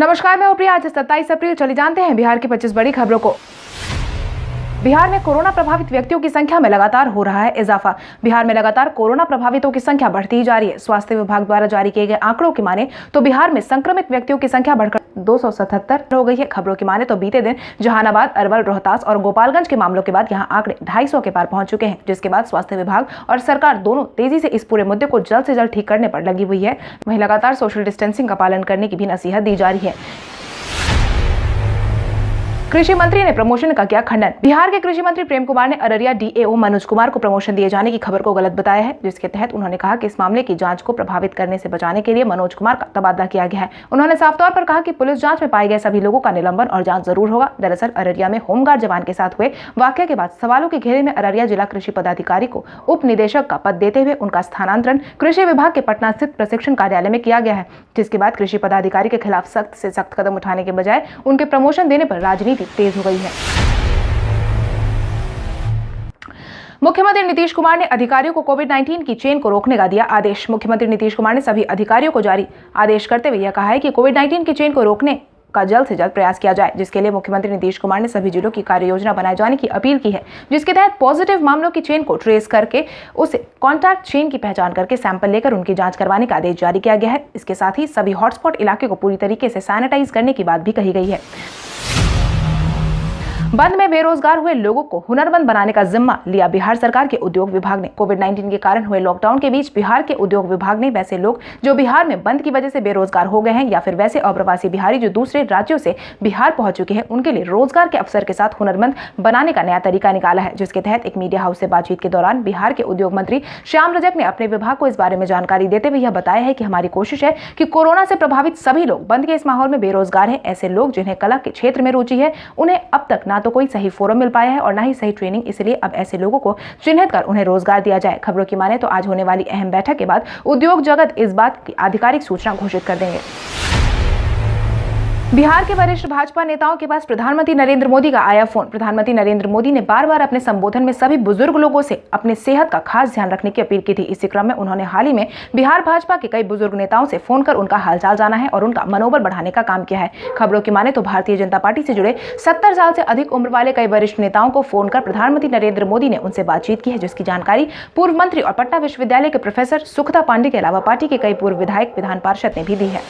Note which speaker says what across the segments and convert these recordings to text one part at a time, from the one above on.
Speaker 1: नमस्कार, मैं प्रिया। आज 27 अप्रैल। चलिए जानते हैं बिहार की 25 बड़ी खबरों को। बिहार में कोरोना प्रभावित व्यक्तियों की संख्या में लगातार हो रहा है इजाफा। बिहार में लगातार कोरोना प्रभावितों की संख्या बढ़ती ही जा रही है। स्वास्थ्य विभाग द्वारा जारी किए गए आंकड़ों की माने तो बिहार में संक्रमित व्यक्तियों की संख्या बढ़कर 277 हो गई है। खबरों की माने तो बीते दिन जहानाबाद, अरवल, रोहतास और गोपालगंज के मामलों के बाद यहां आंकड़े 250 के पार पहुंच चुके हैं, जिसके बाद स्वास्थ्य विभाग और सरकार दोनों तेजी से इस पूरे मुद्दे को जल्द से जल्द ठीक करने पर लगी हुई है। वहीं लगातार सोशल डिस्टेंसिंग का पालन करने की भी नसीहत दी जा रही है। कृषि मंत्री ने प्रमोशन का किया खंडन। बिहार के कृषि मंत्री प्रेम कुमार ने अररिया डीएओ मनोज कुमार को प्रमोशन दिए जाने की खबर को गलत बताया है, जिसके तहत उन्होंने कहा कि इस मामले की जांच को प्रभावित करने से बचाने के लिए मनोज कुमार का तबादला किया गया है। उन्होंने साफ तौर पर कहा कि पुलिस जांच में पाए गए सभी लोगों का निलंबन और जांच जरूर होगा। दरअसल अररिया में होमगार्ड जवान के साथ हुए वाकये के बाद सवालों के घेरे में अररिया जिला कृषि पदाधिकारी को उप निदेशक का पद देते हुए उनका स्थानांतरण कृषि विभाग के पटना स्थित प्रशिक्षण कार्यालय में किया गया है, जिसके बाद कृषि पदाधिकारी के खिलाफ सख्त से सख्त कदम उठाने के बजाय उनके प्रमोशन देने पर राजनीति तेज हो गई है। मुख्यमंत्री नीतीश कुमार ने अधिकारियों को कोविड-19 की चेन को रोकने का दिया आदेश। मुख्यमंत्री नीतीश कुमार ने सभी अधिकारियों को जारी आदेश करते हुए यह कहा है कि कोविड-19 की चेन को रोकने का जल्द से जल्द प्रयास किया जाए, जिसके लिए मुख्यमंत्री नीतीश कुमार ने सभी जिलों की कार्य योजना बनाए जाने की अपील की है, जिसके तहत पॉजिटिव मामलों की चेन को ट्रेस करके उसे कॉन्टैक्ट चेन की पहचान करके सैंपल लेकर उनकी जांच करवाने का आदेश जारी किया गया है। इसके साथ ही सभी हॉटस्पॉट इलाके को पूरी तरीके से सैनिटाइज करने की बात भी कही गई है। बंद में बेरोजगार हुए लोगों को हुनरमंद बनाने का जिम्मा लिया बिहार सरकार के उद्योग विभाग ने। कोविड-19 के कारण हुए लॉकडाउन के बीच बिहार के उद्योग विभाग ने वैसे लोग जो बिहार में बंद की वजह से बेरोजगार हो गए हैं या फिर वैसे अप्रवासी बिहारी जो दूसरे राज्यों से बिहार पहुंच चुके हैं, उनके लिए रोजगार के अवसर के साथ हुनरमंद बनाने का नया तरीका निकाला है, जिसके तहत एक मीडिया हाउस से बातचीत के दौरान बिहार के उद्योग मंत्री श्याम रजक ने अपने विभाग को इस बारे में जानकारी देते हुए यह बताया है कि हमारी कोशिश है कि कोरोना से प्रभावित सभी लोग बंद के इस माहौल में बेरोजगार है, ऐसे लोग जिन्हें कला के क्षेत्र में रुचि है, उन्हें अब तक ना तो कोई सही फोरम मिल पाया है और ना ही सही ट्रेनिंग, इसलिए अब ऐसे लोगों को चिन्हित कर उन्हें रोजगार दिया जाए। खबरों की माने तो आज होने वाली अहम बैठक के बाद उद्योग जगत इस बात की आधिकारिक सूचना घोषित कर देंगे। बिहार के वरिष्ठ भाजपा नेताओं के पास प्रधानमंत्री नरेंद्र मोदी का आया फोन। प्रधानमंत्री नरेंद्र मोदी ने बार बार अपने संबोधन में सभी बुजुर्ग लोगों से अपने सेहत का खास ध्यान रखने की अपील की थी। इसी क्रम में उन्होंने हाल ही में बिहार भाजपा के कई बुजुर्ग नेताओं से फोन कर उनका हालचाल जाना है और उनका मनोबल बढ़ाने का काम किया है। खबरों की माने तो भारतीय जनता पार्टी से जुड़े 70 साल से अधिक उम्र वाले कई वरिष्ठ नेताओं को फोन कर प्रधानमंत्री नरेंद्र मोदी ने उनसे बातचीत की है, जिसकी जानकारी पूर्व मंत्री और पटना विश्वविद्यालय के प्रोफेसर सुखदा पांडे के अलावा पार्टी के कई पूर्व विधायक, विधान पार्षद ने भी दी है।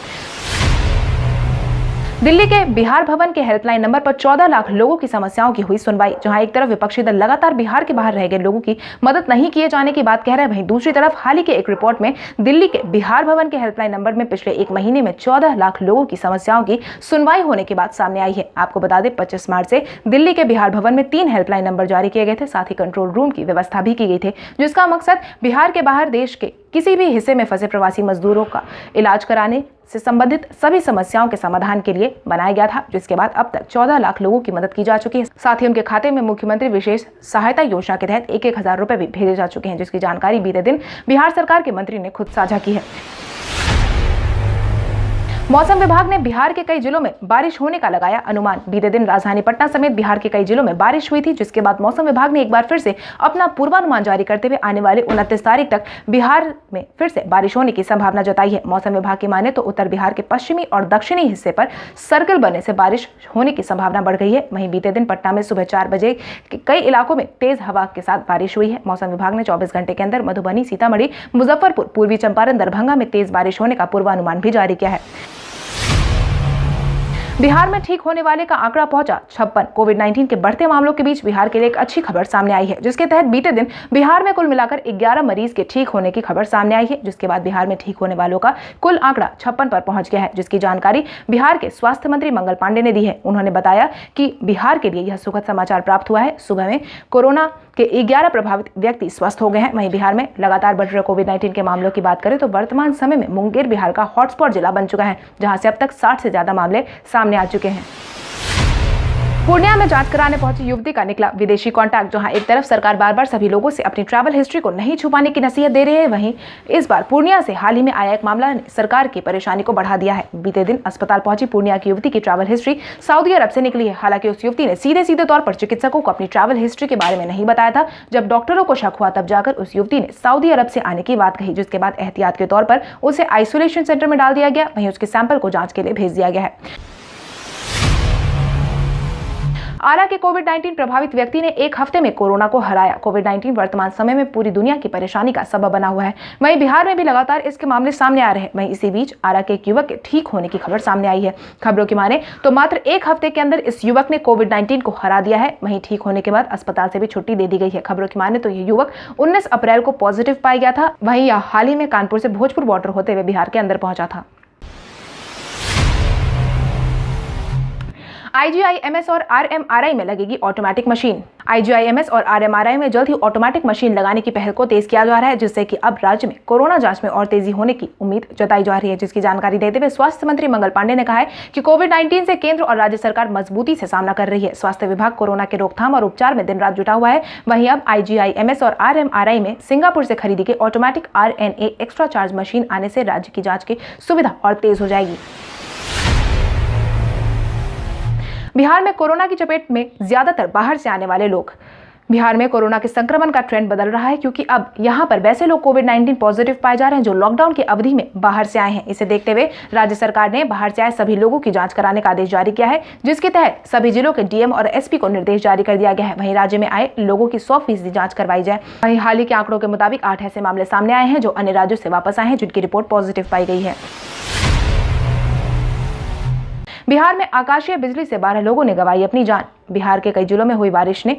Speaker 1: दिल्ली के बिहार भवन के हेल्पलाइन नंबर पर 14 लाख लोगों की समस्याओं की हुई सुनवाई। जहां एक तरफ विपक्षी दल लगातार बिहार के बाहर रह गए लोगों की मदद नहीं किए जाने की बात कह रहे हैं, वहीं दूसरी तरफ हाल ही के एक रिपोर्ट में दिल्ली के बिहार भवन के हेल्पलाइन नंबर में पिछले एक महीने में 14 लाख लोगों की समस्याओं की सुनवाई होने की बात सामने आई है। आपको बता दें 25 मार्च से दिल्ली के बिहार भवन में 3 हेल्पलाइन नंबर जारी किए गए थे, साथ ही कंट्रोल रूम की व्यवस्था भी की गई थी, जिसका मकसद बिहार के बाहर देश के किसी भी हिस्से में फंसे प्रवासी मजदूरों का इलाज कराने से संबंधित सभी समस्याओं के समाधान के लिए बनाया गया था, जिसके बाद अब तक 14 लाख लोगों की मदद की जा चुकी है। साथ ही उनके खाते में मुख्यमंत्री विशेष सहायता योजना के तहत 1,000 रुपए भी भेजे जा चुके हैं, जिसकी जानकारी बीते दिन बिहार सरकार के मंत्री ने खुद साझा की है। मौसम विभाग ने बिहार के कई जिलों में बारिश होने का लगाया अनुमान। बीते दिन राजधानी पटना समेत बिहार के कई जिलों में बारिश हुई थी, जिसके बाद मौसम विभाग ने एक बार फिर से अपना पूर्वानुमान जारी करते हुए आने वाले 29 तारीख तक बिहार में फिर से बारिश होने की संभावना जताई है। मौसम विभाग की माने तो उत्तर बिहार के पश्चिमी और दक्षिणी हिस्से पर सर्कल बनने से बारिश होने की संभावना बढ़ गई है। वहीं बीते दिन पटना में सुबह 4 बजे कई इलाकों में तेज हवा के साथ बारिश हुई है। मौसम विभाग ने 24 घंटे के अंदर मधुबनी, सीतामढ़ी, मुजफ्फरपुर, पूर्वी चंपारण, दरभंगा में तेज बारिश होने का पूर्वानुमान भी जारी किया है। बिहार में ठीक होने वाले का आंकड़ा पहुंचा 56। कोविड-19 के बढ़ते मामलों के बीच बिहार के लिए एक अच्छी खबर सामने आई है, जिसके तहत बीते दिन बिहार में कुल मिलाकर 11 मरीज के ठीक होने की खबर सामने आई है, जिसके बाद बिहार में ठीक होने वालों का कुल आंकड़ा 56 पर पहुंच गया है, जिसकी जानकारी बिहार के स्वास्थ्य मंत्री मंगल पांडे ने दी है। उन्होंने बताया कि बिहार के लिए यह सुखद समाचार प्राप्त हुआ है। सुबह में कोरोना के 11 प्रभावित व्यक्ति स्वस्थ हो गए हैं। वहीं बिहार में लगातार बढ़ रहे कोविड-19 के मामलों की बात करें तो वर्तमान समय में मुंगेर बिहार का हॉटस्पॉट जिला बन चुका है, जहां से अब तक 60 से ज्यादा मामले सामने आ चुके हैं। पूर्णिया में जांच कराने पहुंची युवती का निकला विदेशी कॉन्टैक्ट। जहां एक तरफ सरकार बार बार सभी लोगों से अपनी ट्रैवल हिस्ट्री को नहीं छुपाने की नसीहत दे रही है, वहीं इस बार पूर्णिया से हाल ही में आया एक मामला ने सरकार की परेशानी को बढ़ा दिया है। बीते दिन अस्पताल पहुंची पूर्णिया की युवती की ट्रैवल हिस्ट्री सऊदी अरब से निकली है। हालांकि उस युवती ने सीधे तौर पर चिकित्सकों को अपनी ट्रैवल हिस्ट्री के बारे में नहीं बताया था। जब डॉक्टरों को शक हुआ तब जाकर उस युवती ने सऊदी अरब से आने की बात कही, जिसके बाद एहतियात के तौर पर उसे आइसोलेशन सेंटर में डाल दिया गया। वहीं उसके सैंपल को जांच के लिए भेज दिया गया है। आरा के कोविड-19 प्रभावित व्यक्ति ने एक हफ्ते में कोरोना को हराया। कोविड-19 वर्तमान समय में पूरी दुनिया की परेशानी का सबब बना हुआ है। वहीं बिहार में भी लगातार इसके मामले सामने आ रहे हैं। वहीं इसी बीच आरा के एक युवक के ठीक होने की खबर सामने आई है। खबरों की माने तो मात्र एक हफ्ते के अंदर इस युवक ने कोविड-19 को हरा दिया है। वहीं ठीक होने के बाद अस्पताल से भी छुट्टी दे दी गई है। खबरों की माने तो यह युवक 19 अप्रैल को पॉजिटिव पाया गया था। वहीं यह हाल ही में कानपुर से भोजपुर बॉर्डर होते हुए बिहार के अंदर पहुंचा था। IGI-MS और RMRI में लगेगी ऑटोमेटिक मशीन। IGI-MS और RMRI में जल्द ही ऑटोमेटिक मशीन लगाने की पहल को तेज किया जा रहा है, जिससे कि अब राज्य में कोरोना जांच में और तेजी होने की उम्मीद जताई जा रही है। जिसकी जानकारी देते हुए स्वास्थ्य मंत्री मंगल पांडे ने कहा है कि कोविड-19 से केंद्र और राज्य सरकार मजबूती से सामना कर रही है। स्वास्थ्य विभाग कोरोना के रोकथाम और उपचार में दिन रात जुटा हुआ है। वहीं अब IGI-MS और RMRI में सिंगापुर से खरीदी गई automatic RNA extra charge machine आने से राज्य की जाँच की सुविधा और तेज हो जाएगी। बिहार में कोरोना की चपेट में ज्यादातर बाहर से आने वाले लोग। बिहार में कोरोना के संक्रमण का ट्रेंड बदल रहा है, क्योंकि अब यहां पर वैसे लोग कोविड-19 पॉजिटिव पाए जा रहे हैं जो लॉकडाउन की अवधि में बाहर से आए हैं। इसे देखते हुए राज्य सरकार ने बाहर से आए सभी लोगों की जांच कराने का आदेश जारी किया है, जिसके तहत सभी जिलों के DM और SP को निर्देश जारी कर दिया गया है। वहीं राज्य में आए लोगों की 100% जाँच करवाई जाए। वहीं हाल ही के आंकड़ों के मुताबिक 8 ऐसे मामले सामने आए हैं जो अन्य राज्यों से वापस आए हैं, जिनकी रिपोर्ट पॉजिटिव पाई गई है। बिहार में आकाशीय बिजली से 12 लोगों ने गंवाई अपनी जान। बिहार के कई जिलों में हुई बारिश ने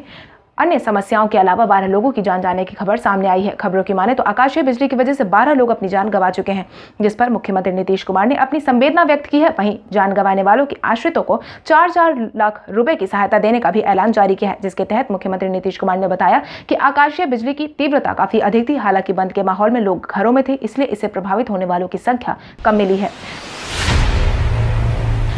Speaker 1: अन्य समस्याओं के अलावा 12 लोगों की जान जाने की खबर सामने आई है। खबरों की माने तो आकाशीय बिजली की वजह से 12 लोग अपनी जान गंवा चुके हैं, जिस पर मुख्यमंत्री नीतीश कुमार ने अपनी संवेदना व्यक्त की है। वहीं जान गंवाने वालों के आश्रितों को 4-4 लाख रुपए की सहायता देने का भी ऐलान जारी किया है, जिसके तहत मुख्यमंत्री नीतीश कुमार ने बताया कि आकाशीय बिजली की तीव्रता काफी अधिक थी। हालांकि बंद के माहौल में लोग घरों में थे, इसलिए इससे प्रभावित होने वालों की संख्या कम मिली है।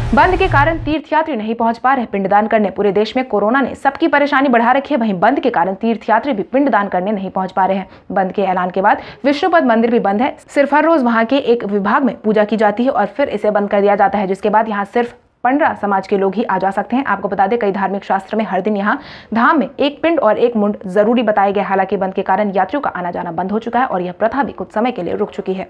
Speaker 1: बंद के कारण तीर्थयात्री नहीं पहुंच पा रहे पिंडदान करने। पूरे देश में कोरोना ने सबकी परेशानी बढ़ा रखी है। वहीं बंद के कारण तीर्थयात्री भी पिंडदान करने नहीं पहुंच पा रहे हैं। बंद के ऐलान के बाद विष्णुपद मंदिर भी बंद है। सिर्फ हर रोज वहां के एक विभाग में पूजा की जाती है और फिर इसे बंद कर दिया जाता है, जिसके बाद यहाँ सिर्फ पंडरा समाज के लोग ही आ जा सकते हैं। आपको बता दें, कई धार्मिक शास्त्र में हर दिन यहाँ धाम में एक पिंड और एक मुंड जरूरी बताए गए। हालांकि बंद के कारण यात्रियों का आना जाना बंद हो चुका है और यह प्रथा भी कुछ समय के लिए रुक चुकी है।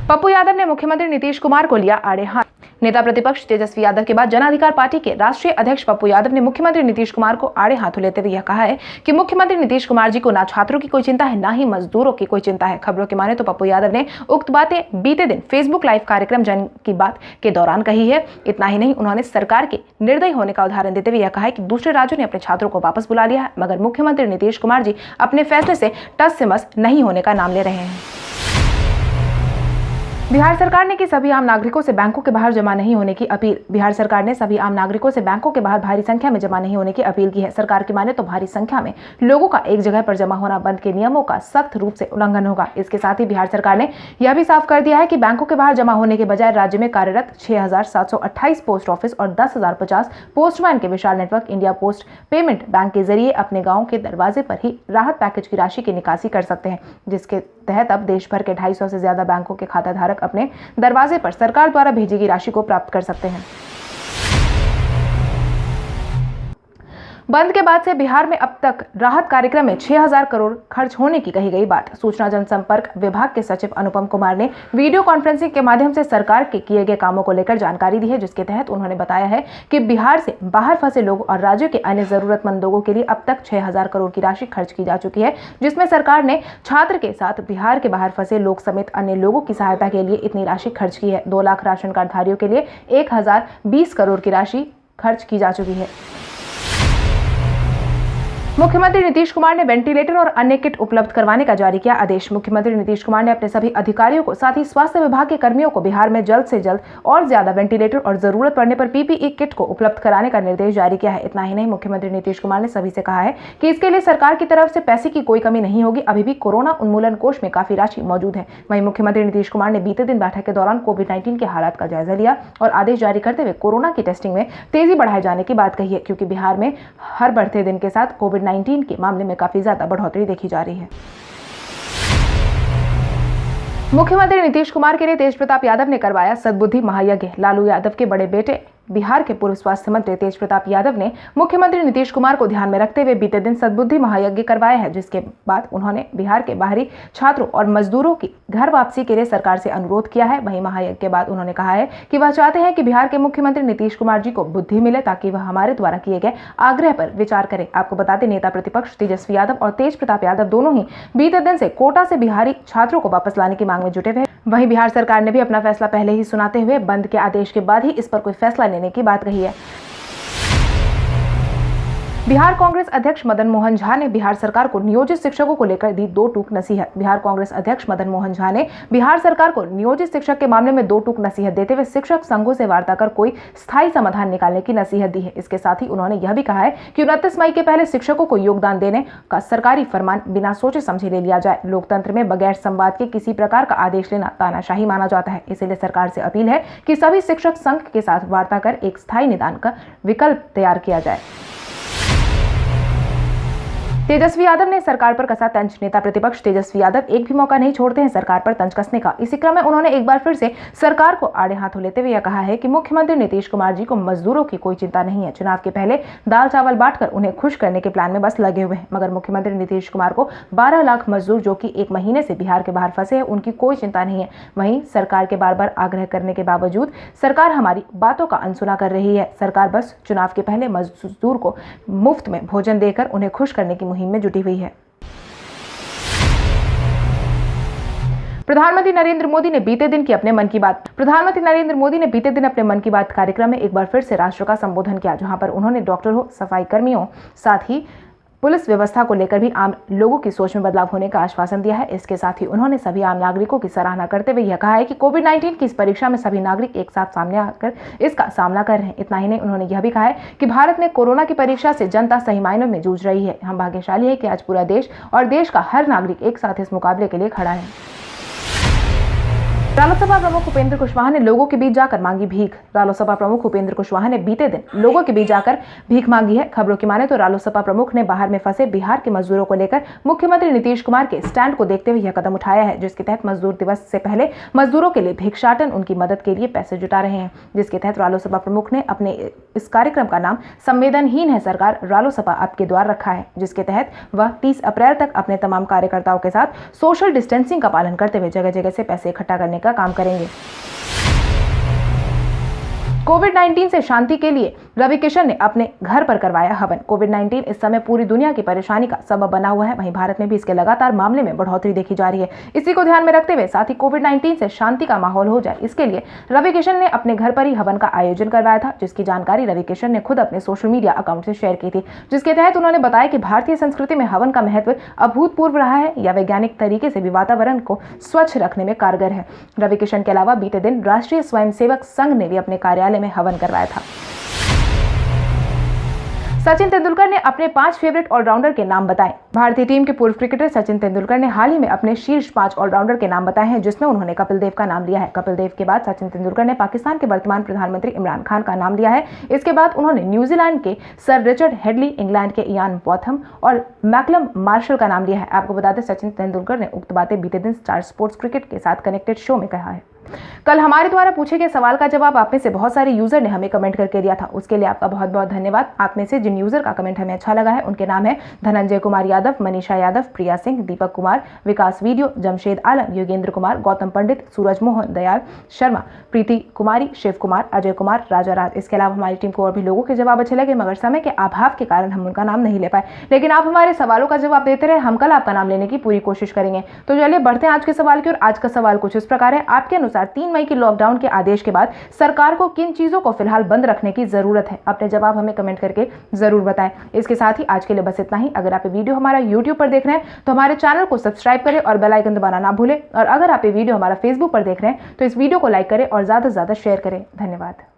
Speaker 1: पप्पू यादव ने मुख्यमंत्री नीतीश कुमार को लिया आड़े हाथ। नेता प्रतिपक्ष तेजस्वी यादव के बाद जन अधिकार पार्टी के राष्ट्रीय अध्यक्ष पप्पू यादव ने मुख्यमंत्री नीतीश कुमार को आड़े हाथों लेते हुए यह कहा है कि मुख्यमंत्री नीतीश कुमार जी को ना छात्रों की कोई चिंता है, ना ही मजदूरों की कोई चिंता है। खबरों की माने तो पप्पू यादव ने उक्त बातें बीते दिन फेसबुक लाइव कार्यक्रम जन की बात के दौरान कही है। इतना ही नहीं, उन्होंने सरकार के निर्दयी होने का उदाहरण देते हुए यह कहा है कि दूसरे राज्यों ने अपने छात्रों को वापस बुला लिया है, मगर मुख्यमंत्री नीतीश कुमार जी अपने फैसले से टस से मस नहीं होने का नाम ले रहे हैं। बिहार सरकार ने की सभी आम नागरिकों से बैंकों के बाहर जमा नहीं होने की अपील। बिहार सरकार ने सभी आम नागरिकों से बैंकों के बाहर भारी संख्या में जमा नहीं होने की अपील की है। सरकार की माने तो भारी संख्या में लोगों का एक जगह पर जमा होना बंद के नियमों का सख्त रूप से उल्लंघन होगा। इसके साथ ही बिहार सरकार ने यह भी साफ कर दिया है कि बैंकों के बाहर जमा होने के बजाय राज्य में कार्यरत 6,728 पोस्ट ऑफिस और 10,050 पोस्टमैन के विशाल network India post payment bank के जरिए अपने गाँव के दरवाजे पर ही राहत पैकेज की राशि की निकासी कर सकते हैं, जिसके तहत अब देश भर के 250 से ज्यादा बैंकों के खाता धारक अपने दरवाजे पर सरकार द्वारा भेजी गई राशि को प्राप्त कर सकते हैं। बंद के बाद से बिहार में अब तक राहत कार्यक्रम में 6,000 करोड़ खर्च होने की कही गई बात। सूचना जनसंपर्क विभाग के सचिव अनुपम कुमार ने वीडियो कॉन्फ्रेंसिंग के माध्यम से सरकार के किए गए कामों को लेकर जानकारी दी है, जिसके तहत उन्होंने बताया है कि बिहार से बाहर फंसे लोग और राज्य के अन्य जरूरतमंद लोगों के लिए अब तक 6,000 करोड़ की राशि खर्च की जा चुकी है, जिसमें सरकार ने छात्र के साथ बिहार के बाहर फंसे लोग समेत अन्य लोगों की सहायता के लिए इतनी राशि खर्च की है। 2 लाख राशन कार्ड धारियों के लिए 1,020 करोड़ की राशि खर्च की जा चुकी है। मुख्यमंत्री नीतीश कुमार ने वेंटिलेटर और अन्य किट उपलब्ध करवाने का जारी किया आदेश। मुख्यमंत्री नीतीश कुमार ने अपने सभी अधिकारियों को साथ ही स्वास्थ्य विभाग के कर्मियों को बिहार में जल्द से जल्द और ज्यादा वेंटिलेटर और जरूरत पड़ने पर पीपीई किट को उपलब्ध कराने का निर्देश जारी किया है। इतना ही नहीं, मुख्यमंत्री नीतीश कुमार ने सभी से कहा है कि इसके लिए सरकार की तरफ से पैसे की कोई कमी नहीं होगी। अभी भी कोरोना उन्मूलन कोष में काफी राशि मौजूद है। वहीं मुख्यमंत्री नीतीश कुमार ने बीते दिन बैठक के दौरान कोविड-19 के हालात का जायजा लिया और आदेश जारी करते हुए कोरोना की टेस्टिंग में तेजी बढ़ाए जाने की बात कही है, क्योंकि बिहार में हर बढ़ते दिन के साथ कोविड-19 के मामले में काफी ज्यादा बढ़ोतरी देखी जा रही है। मुख्यमंत्री नीतीश कुमार के लिए तेज प्रताप यादव ने करवाया सद्बुद्धि महायज्ञ। लालू यादव के बड़े बेटे बिहार के पूर्व स्वास्थ्य मंत्री तेज प्रताप यादव ने मुख्यमंत्री नीतीश कुमार को ध्यान में रखते हुए बीते दिन सद्बुद्धि महायज्ञ करवाया है, जिसके बाद उन्होंने बिहार के बाहरी छात्रों और मजदूरों की घर वापसी के लिए सरकार से अनुरोध किया है। वहीं महायज्ञ के बाद उन्होंने कहा है कि वह चाहते हैं कि बिहार के मुख्यमंत्री नीतीश कुमार जी को बुद्धि मिले ताकि वह हमारे द्वारा किए गए आग्रह पर विचार करें। आपको बता दें, नेता प्रतिपक्ष तेजस्वी यादव और तेज प्रताप यादव दोनों ही बीते दिन से कोटा से बिहारी छात्रों को वापस लाने की मांग में जुटे हुए। वहीं बिहार सरकार ने भी अपना फैसला पहले ही सुनाते हुए बंद के आदेश के बाद ही इस पर कोई फैसला लेने की बात कही है। बिहार कांग्रेस अध्यक्ष मदन मोहन झा ने बिहार सरकार को नियोजित शिक्षकों को लेकर दी दो टूक नसीहत। बिहार कांग्रेस अध्यक्ष मदन मोहन झा ने बिहार सरकार को नियोजित शिक्षक के मामले में दो टूक नसीहत देते हुए शिक्षक संघों से वार्ता कर कोई स्थायी समाधान निकालने की नसीहत दी है। इसके साथ ही उन्होंने यह भी कहा है कि 29 मई के पहले शिक्षकों को योगदान देने का सरकारी फरमान बिना सोचे समझे ले लिया जाए। लोकतंत्र में बगैर संवाद के किसी प्रकार का आदेश लेना तानाशाही माना जाता है। इसलिए सरकार से अपील है कि सभी शिक्षक संघ के साथ वार्ता कर एक स्थायी निदान का विकल्प तैयार किया जाए। तेजस्वी यादव ने सरकार पर कसा तंज। नेता प्रतिपक्ष तेजस्वी यादव एक भी मौका नहीं छोड़ते हैं सरकार पर तंज कसने का। इसी क्रम में उन्होंने एक बार फिर से सरकार को आड़े हाथों लेते हुए यह कहा है कि मुख्यमंत्री नीतीश कुमार जी को मजदूरों की कोई चिंता नहीं है। चुनाव के पहले दाल चावल बांटकर उन्हें खुश करने के प्लान में बस लगे हुए हैं, मगर मुख्यमंत्री नीतीश कुमार को 12 लाख मजदूर जो कि 1 महीने से बिहार के बाहर फंसे हैं, उनकी कोई चिंता नहीं है। वहीं सरकार के बार बार आग्रह करने के बावजूद सरकार हमारी बातों का अनसुना कर रही है। सरकार बस चुनाव के पहले मजदूर को मुफ्त में भोजन देकर उन्हें खुश करने की मुहिम में जुटी हुई है। प्रधानमंत्री नरेंद्र मोदी ने बीते दिन अपने मन की बात कार्यक्रम में एक बार फिर से राष्ट्र का संबोधन किया, जहां पर उन्होंने डॉक्टरों, सफाई कर्मियों, साथ ही पुलिस व्यवस्था को लेकर भी आम लोगों की सोच में बदलाव होने का आश्वासन दिया है। इसके साथ ही उन्होंने सभी आम नागरिकों की सराहना करते हुए यह कहा है कि कोविड-19 की इस परीक्षा में सभी नागरिक एक साथ सामने आकर इसका सामना कर रहे हैं। इतना ही नहीं, उन्होंने यह भी कहा है कि भारत में कोरोना की परीक्षा से जनता सही मायनों में जूझ रही है। हम भाग्यशाली है कि आज पूरा देश और देश का हर नागरिक एक साथ इस मुकाबले के लिए खड़ा है। रालोसपा प्रमुख उपेंद्र कुशवाहा ने लोगों के बीच जाकर मांगी भीख। रालोसपा प्रमुख उपेंद्र कुशवाहा ने बीते दिन लोगों के बीच जाकर भीख मांगी है। खबरों की माने तो रालोसपा प्रमुख ने बाहर में फंसे बिहार के मजदूरों को लेकर मुख्यमंत्री नीतीश कुमार के स्टैंड को देखते हुए यह कदम उठाया है, जिसके तहत मजदूर दिवस से पहले मजदूरों के लिए भिक्षाटन उनकी मदद के लिए पैसे जुटा रहे हैं। जिसके तहत रालोसपा प्रमुख ने अपने इस कार्यक्रम का नाम संवेदनहीन है सरकार, रालोसपा आपके द्वार रखा है, जिसके तहत वह 30 अप्रैल तक अपने तमाम कार्यकर्ताओं के साथ सोशल डिस्टेंसिंग का पालन करते हुए जगह जगह से पैसे इकट्ठा करने का काम करेंगे। कोविड-19 से शांति के लिए रवि किशन ने अपने घर पर करवाया हवन। कोविड-19 इस समय पूरी दुनिया की परेशानी का सबब बना हुआ है। वहीं भारत में भी इसके लगातार मामले में बढ़ोतरी देखी जा रही है। इसी को ध्यान में रखते हुए साथ ही कोविड-19 से शांति का माहौल हो जाए, इसके लिए रवि किशन ने अपने घर पर ही हवन का आयोजन करवाया था, जिसकी जानकारी रवि किशन ने खुद अपने सोशल मीडिया अकाउंट से शेयर की थी। जिसके तहत उन्होंने बताया कि भारतीय संस्कृति में हवन का महत्व अभूतपूर्व रहा है या वैज्ञानिक तरीके से भी वातावरण को स्वच्छ रखने में कारगर है। रवि किशन के अलावा बीते दिन राष्ट्रीय स्वयंसेवक संघ ने भी अपने कार्यालय में हवन करवाया था। सचिन तेंदुलकर ने अपने 5 फेवरेट ऑलराउंडर के नाम बताए। भारतीय टीम के पूर्व क्रिकेटर सचिन तेंदुलकर ने हाल ही में अपने शीर्ष 5 ऑलराउंडर के नाम बताए हैं, जिसमें उन्होंने कपिल देव का नाम लिया है। कपिल देव के बाद सचिन तेंदुलकर ने पाकिस्तान के वर्तमान प्रधानमंत्री इमरान खान का नाम लिया है। इसके बाद उन्होंने न्यूजीलैंड के सर रिचर्ड हेडली, इंग्लैंड के इयान बॉथम और मैकलम मार्शल का नाम लिया है। आपको बता दें, सचिन तेंदुलकर ने उक्त बातें बीते दिन स्टार स्पोर्ट्स क्रिकेट के साथ कनेक्टेड शो में कहा है। कल हमारे द्वारा पूछे गए सवाल का जवाब आप में से बहुत सारे यूजर ने हमें कमेंट करके दिया था, उसके लिए आपका बहुत बहुत धन्यवाद। आप में से जिन यूजर का कमेंट हमें अच्छा लगा है उनके नाम है धनंजय कुमार यादव, मनीषा यादव, प्रिया सिंह, दीपक कुमार, विकास वीडियो, जमशेद आलम, योगेंद्र कुमार, गौतम पंडित, सूरज मोहन, दयाल शर्मा, प्रीति कुमारी, शिव कुमार, अजय कुमार, राजा राज। इसके अलावा हमारी टीम को और भी लोगों के जवाब अच्छे लगे, मगर समय के अभाव के कारण हम उनका नाम नहीं ले पाए, लेकिन आप हमारे सवालों का जवाब देते रहे। हम कल आपका नाम लेने की पूरी कोशिश करेंगे। तो चलिए बढ़ते हैं आज के सवाल की ओर। आज का सवाल कुछ इस प्रकार है, आपके अनुसार लगातार 3 मई के लॉकडाउन के आदेश के बाद सरकार को किन चीजों को फिलहाल बंद रखने की जरूरत है? अपने जवाब हमें कमेंट करके जरूर बताएं। इसके साथ ही आज के लिए बस इतना ही। अगर आप ये वीडियो हमारा यूट्यूब पर देख रहे हैं तो हमारे चैनल को सब्सक्राइब करें और बेल आइकन दबाना ना भूलें। और अगर आप ये वीडियो हमारा फेसबुक पर देख रहे हैं तो इस वीडियो को लाइक करें और ज्यादा से ज्यादा शेयर करें। धन्यवाद।